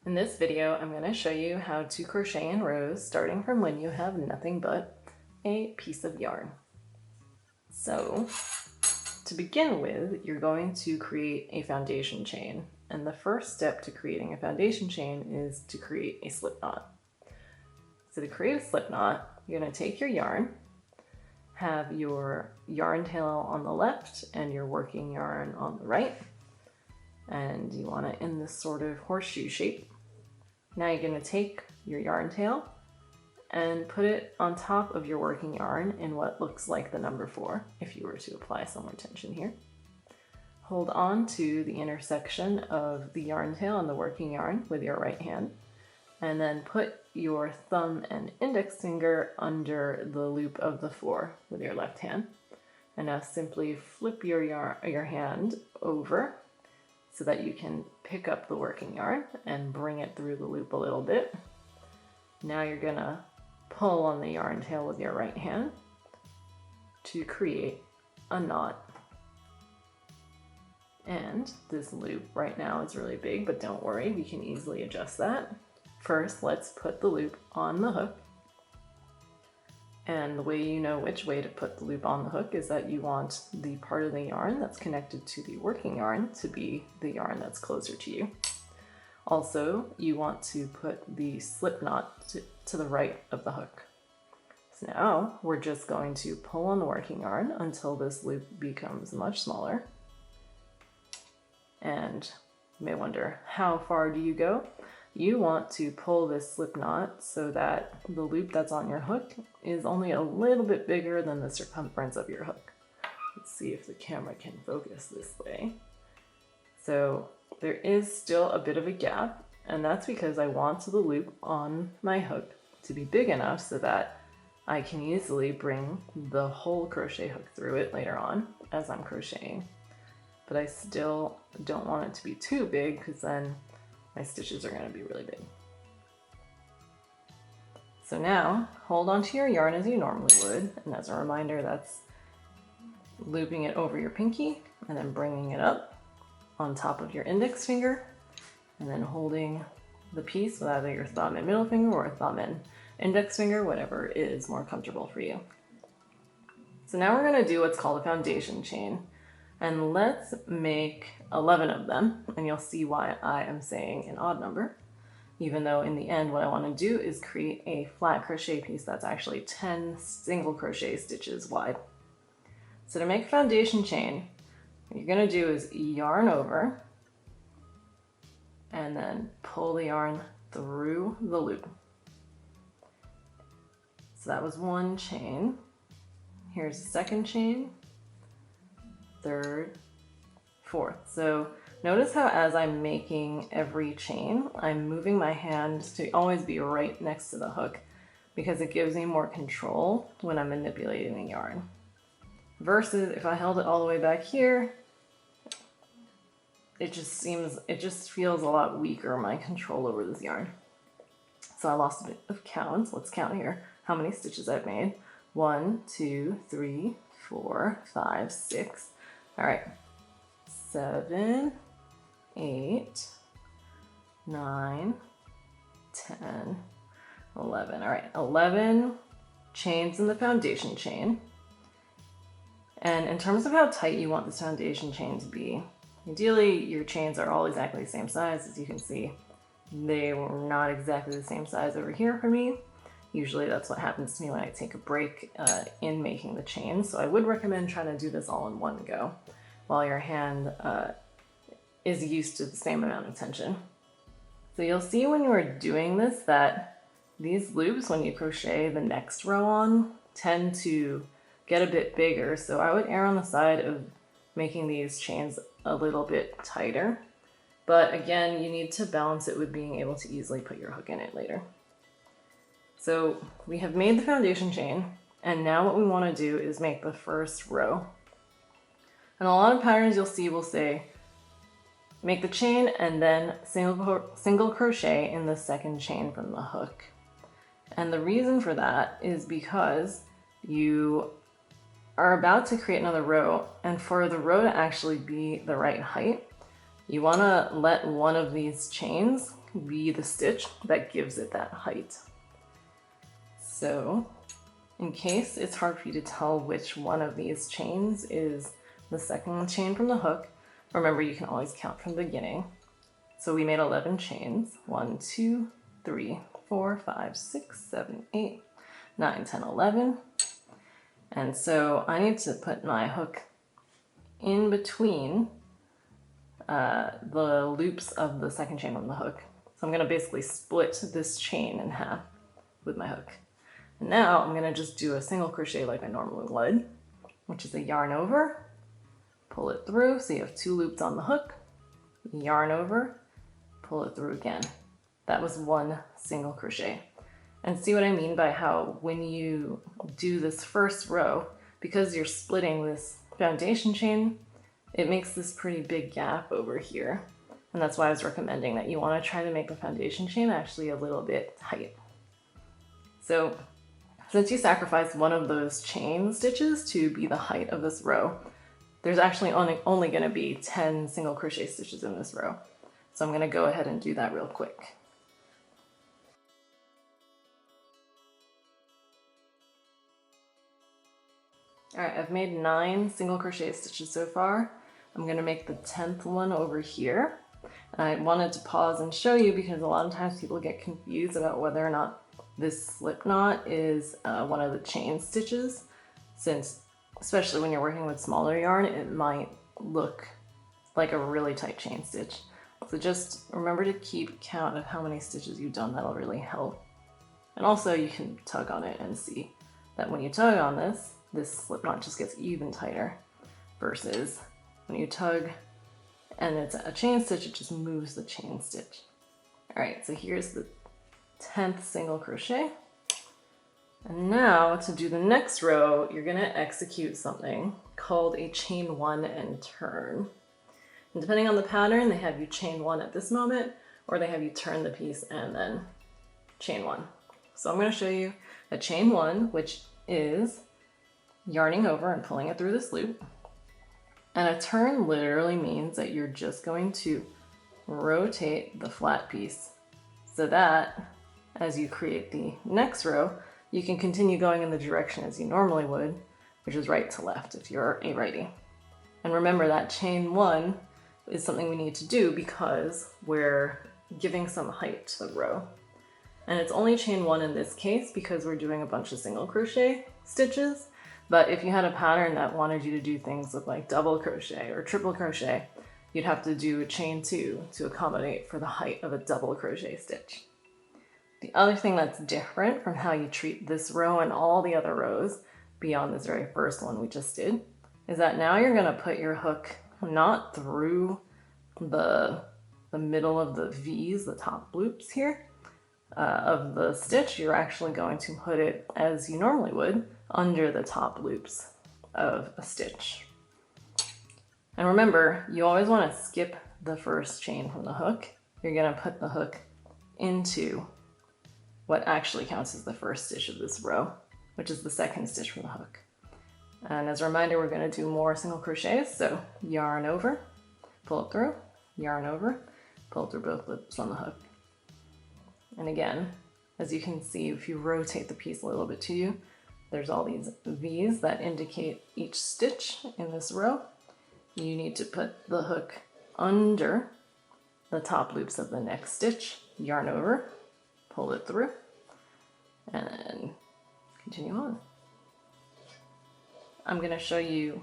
In this video, I'm going to show you how to crochet in rows starting from when you have nothing but a piece of yarn. So to begin with, you're going to create a foundation chain. And the first step to creating a foundation chain is to create a slip knot. So to create a slip knot, you're going to take your yarn, have your yarn tail on the left and your working yarn on the right. And you want it in this sort of horseshoe shape. Now you're going to take your yarn tail and put it on top of your working yarn in what looks like the number 4, if you were to apply some more tension here. Hold on to the intersection of the yarn tail and the working yarn with your right hand, and then put your thumb and index finger under the loop of the 4 with your left hand. And now simply flip your hand over so that you can pick up the working yarn and bring it through the loop a little bit. Now you're gonna pull on the yarn tail with your right hand to create a knot. And this loop right now is really big, but don't worry, we can easily adjust that. First, let's put the loop on the hook. And the way you know which way to put the loop on the hook is that you want the part of the yarn that's connected to the working yarn to be the yarn that's closer to you. Also, you want to put the slip knot to the right of the hook. So now we're just going to pull on the working yarn until this loop becomes much smaller. And you may wonder, how far do you go? You want to pull this slip knot so that the loop that's on your hook is only a little bit bigger than the circumference of your hook. Let's see if the camera can focus this way. So there is still a bit of a gap, and that's because I want the loop on my hook to be big enough so that I can easily bring the whole crochet hook through it later on as I'm crocheting. But I still don't want it to be too big because then my stitches are going to be really big. So now hold onto your yarn as you normally would, and as a reminder, that's looping it over your pinky and then bringing it up on top of your index finger, and then holding the piece with either your thumb and middle finger or thumb and index finger, whatever is more comfortable for you. So now we're going to do what's called a foundation chain. And let's make 11 of them, and you'll see why I am saying an odd number, even though in the end what I want to do is create a flat crochet piece that's actually 10 single crochet stitches wide. So to make a foundation chain, what you're going to do is yarn over and then pull the yarn through the loop. So that was one chain. Here's the second chain. Third, fourth. So notice how as I'm making every chain, I'm moving my hand to always be right next to the hook because it gives me more control when I'm manipulating the yarn. Versus if I held it all the way back here, it just feels a lot weaker, my control over this yarn. So I lost a bit of count. Let's count here how many stitches I've made. 1, 2, 3, 4, 5, 6. All right, 7, 8, 9, 10, 11. All right, 11 chains in the foundation chain. And in terms of how tight you want this foundation chain to be, ideally your chains are all exactly the same size. As you can see, they were not exactly the same size over here for me. Usually that's what happens to me when I take a break in making the chain. So I would recommend trying to do this all in one go while your hand is used to the same amount of tension. So you'll see when you are doing this that these loops, when you crochet the next row on, tend to get a bit bigger. So I would err on the side of making these chains a little bit tighter. But again, you need to balance it with being able to easily put your hook in it later. So we have made the foundation chain, and now what we want to do is make the first row. And a lot of patterns you'll see will say, make the chain and then single crochet in the second chain from the hook. And the reason for that is because you are about to create another row, and for the row to actually be the right height, you want to let one of these chains be the stitch that gives it that height. So in case it's hard for you to tell which one of these chains is the second chain from the hook, remember you can always count from the beginning. So we made 11 chains. 1, 2, 3, 4, 5, 6, 7, 8, 9, 10, 11. And so I need to put my hook in between the loops of the second chain from the hook. So I'm going to basically split this chain in half with my hook. And now I'm going to just do a single crochet like I normally would, which is a yarn over, pull it through, so you have 2 loops on the hook, yarn over, pull it through again. That was 1 single crochet. And see what I mean by how when you do this first row, because you're splitting this foundation chain, it makes this pretty big gap over here. And that's why I was recommending that you want to try to make the foundation chain actually a little bit tight. So since you sacrificed one of those chain stitches to be the height of this row, there's actually only going to be 10 single crochet stitches in this row. So I'm going to go ahead and do that real quick. Alright, I've made 9 single crochet stitches so far. I'm going to make the 10th one over here. And I wanted to pause and show you because a lot of times people get confused about whether or not this slip knot is one of the chain stitches, since especially when you're working with smaller yarn, it might look like a really tight chain stitch. So just remember to keep count of how many stitches you've done. That'll really help. And also you can tug on it and see that when you tug on this slip knot just gets even tighter, versus when you tug and it's a chain stitch, it just moves the chain stitch. All right, so here's the 10th single crochet. And now to do the next row, you're gonna execute something called a chain 1 and turn. And depending on the pattern, they have you chain 1 at this moment, or they have you turn the piece and then chain 1. So I'm gonna show you a chain 1, which is yarning over and pulling it through this loop. And a turn literally means that you're just going to rotate the flat piece so that as you create the next row, you can continue going in the direction as you normally would, which is right to left if you're a righty. And remember that chain 1 is something we need to do because we're giving some height to the row. And it's only chain 1 in this case because we're doing a bunch of single crochet stitches. But if you had a pattern that wanted you to do things with like double crochet or triple crochet, you'd have to do a chain 2 to accommodate for the height of a double crochet stitch. The other thing that's different from how you treat this row and all the other rows beyond this very first one we just did is that now you're going to put your hook not through the middle of the V's, the top loops here of the stitch. You're actually going to put it as you normally would under the top loops of a stitch. And remember, you always want to skip the first chain from the hook. You're going to put the hook into what actually counts as the first stitch of this row, which is the second stitch from the hook. And as a reminder, we're going to do more single crochets. So yarn over, pull it through, yarn over, pull through both loops on the hook. And again, as you can see, if you rotate the piece a little bit to you, there's all these V's that indicate each stitch in this row. You need to put the hook under the top loops of the next stitch, yarn over, pull it through, and then continue on. I'm going to show you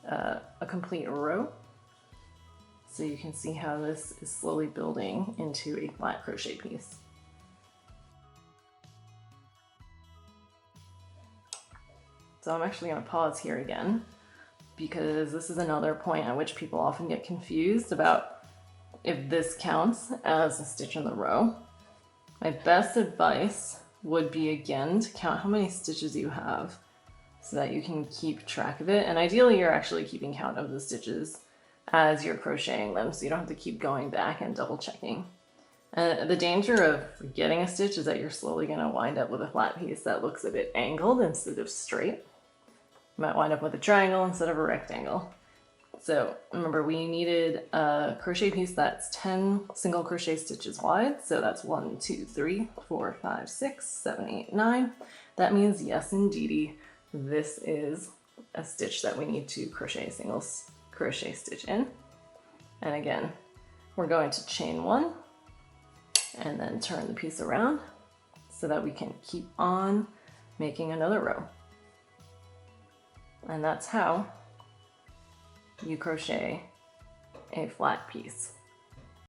a complete row so you can see how this is slowly building into a flat crochet piece. So I'm actually going to pause here again because this is another point at which people often get confused about if this counts as a stitch in the row. My best advice would be again to count how many stitches you have so that you can keep track of it. And ideally you're actually keeping count of the stitches as you're crocheting them so you don't have to keep going back and double checking. And the danger of forgetting a stitch is that you're slowly going to wind up with a flat piece that looks a bit angled instead of straight. You might wind up with a triangle instead of a rectangle. So remember, we needed a crochet piece that's 10 single crochet stitches wide. So that's 1, 2, 3, 4, 5, 6, 7, 8, 9. That means, yes, indeedy, this is a stitch that we need to crochet a single crochet stitch in. And again, we're going to chain 1 and then turn the piece around so that we can keep on making another row. And that's how you crochet a flat piece.